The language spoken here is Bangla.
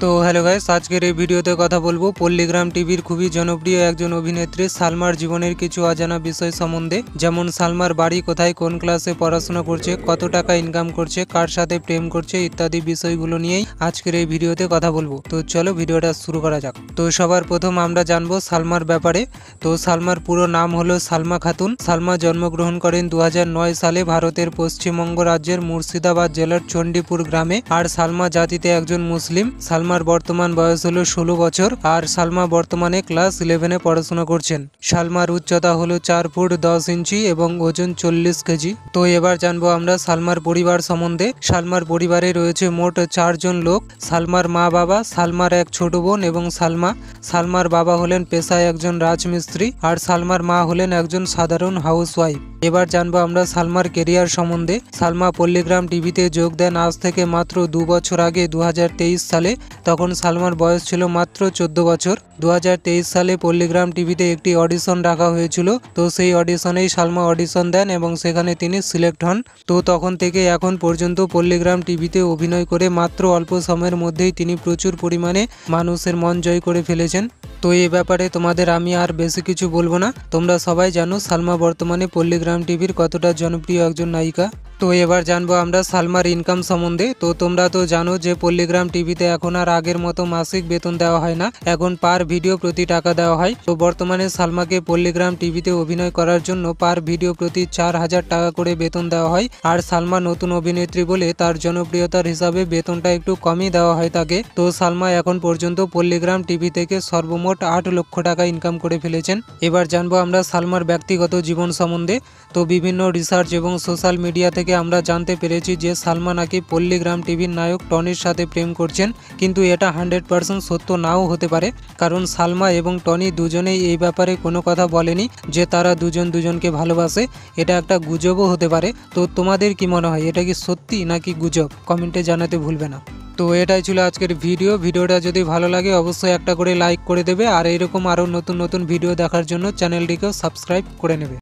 তো হ্যালো গাইস, আজকের এই ভিডিওতে কথা বলবো পল্লীগ্রাম টিভির খুবই জনপ্রিয় একজন অভিনেত্রী সালমার জীবনের কিছু অজানা বিষয় সম্বন্ধে। যেমন সালমার বাড়ি কোথায়, কোন ক্লাসে পড়াশোনা করছে, কত টাকা ইনকাম করছে, কার সাথে প্রেম করছে ইত্যাদি বিষয়গুলো নিয়েই আজকের এই ভিডিওতে কথা বলবো। তো চলো ভিডিওটা শুরু করা যাক। তো সবার প্রথম আমরা জানবো সালমার ব্যাপারে। তো সালমার পুরো নাম হলো সালমা খাতুন। সালমা জন্মগ্রহণ করেন 2009 সালে ভারতের পশ্চিমবঙ্গ রাজ্যের মুর্শিদাবাদ জেলার চণ্ডীপুর গ্রামে। আর সালমা জাতিতে একজন মুসলিম। সালমার বর্তমান বয়স হলো 16 বছর আর সালমা বর্তমানে ক্লাস 11-এ পড়াশোনা করছেন। সালমার উচ্চতা হলো 4 ফুট 10 ইঞ্চি এবং ওজন 40 কেজি। তো এবার জানবো আমরা সালমার পরিবার সম্বন্ধে। সালমার পরিবারে রয়েছে মোট 4 জন লোক। সালমার মা বাবা, সালমার এক ছোট বোন এবং সালমা। সালমার বাবা হলেন পেশায় একজন রাজমিস্ত্রি আর সালমার মা হলেন একজন সাধারণ হাউসওয়াইফ। এবার জানবো আমরা সালমার কেরিয়ার সম্বন্ধে। সালমা পল্লীগ্রাম টিভিতে যোগ দেন আজ থেকে মাত্র 2 বছর আগে 2023 সালে। তখন সালমার বয়স ছিল মাত্র 14 বছর। 2023 সালে পল্লীগ্রাম টিভিতে একটি অডিশন রাখা হয়েছিল। তো সেই অডিশনেই সালমা অডিশন দেন এবং সেখানে তিনি সিলেক্ট হন। তো তখন থেকে এখন পর্যন্ত পল্লীগ্রাম টিভিতে অভিনয় করে মাত্র অল্প সময়ের মধ্যেই তিনি প্রচুর পরিমাণে মানুষের মন জয় করে ফেলেছেন। তো এই ব্যাপারে তোমাদের আমি আর বেশি কিছু বলবো না। তোমরা সবাই জানো সালমা বর্তমানে পল্লীগ্রাম টিভির কতটা জনপ্রিয় একজন নায়িকা। তো এবার জানবো আমরা সালমার ইনকাম সম্বন্ধে। তো তোমরা তো জানো যে পল্লীগ্রাম টিভিতে এখন আর আগের মতো মাসিক বেতন দেওয়া হয় না, এখন পার ভিডিও প্রতি টাকা দেওয়া হয়। তো বর্তমানে সালমাকে পল্লীগ্রাম টিভিতে অভিনয় করার জন্য পার ভিডিও প্রতি 4,000 টাকা করে বেতন দেওয়া হয়। আর সালমা নতুন অভিনেত্রী বলে তার জনপ্রিয়তার হিসাবে বেতনটা একটু কমই দেওয়া হয় তাকে। তো সালমা এখন পর্যন্ত পল্লীগ্রাম টিভি থেকে সর্বমোট 8 লক্ষ টাকা ইনকাম করে ফেলেছেন। এবার জানবো আমরা সালমার ব্যক্তিগত জীবন সম্বন্ধে। তো বিভিন্ন রিসার্চ এবং সোশ্যাল মিডিয়া থেকে আমরা জানতে পেরেছি যে সালমা নাকি পল্লীগ্রাম টিভির নায়ক টনির সাথে প্রেম করছেন, কিন্তু এটা 100% সত্য নাও হতে পারে, কারণ সালমা এবং টনি দুজনেই এই ব্যাপারে কোনো কথা বলেনি যে তারা দুজন দুজনকে ভালোবাসে। এটা একটা গুজবও হতে পারে। তো তোমাদের কি মনে হয়, এটা কি সত্যি নাকি গুজব? কমেন্টে জানাতে ভুলবে না। তো এটাই ছিল আজকের ভিডিওটা যদি ভালো লাগে অবশ্যই একটা করে লাইক করে দেবে আর এরকম আরও নতুন নতুন ভিডিও দেখার জন্য চ্যানেলটিকেও সাবস্ক্রাইব করে নেবে।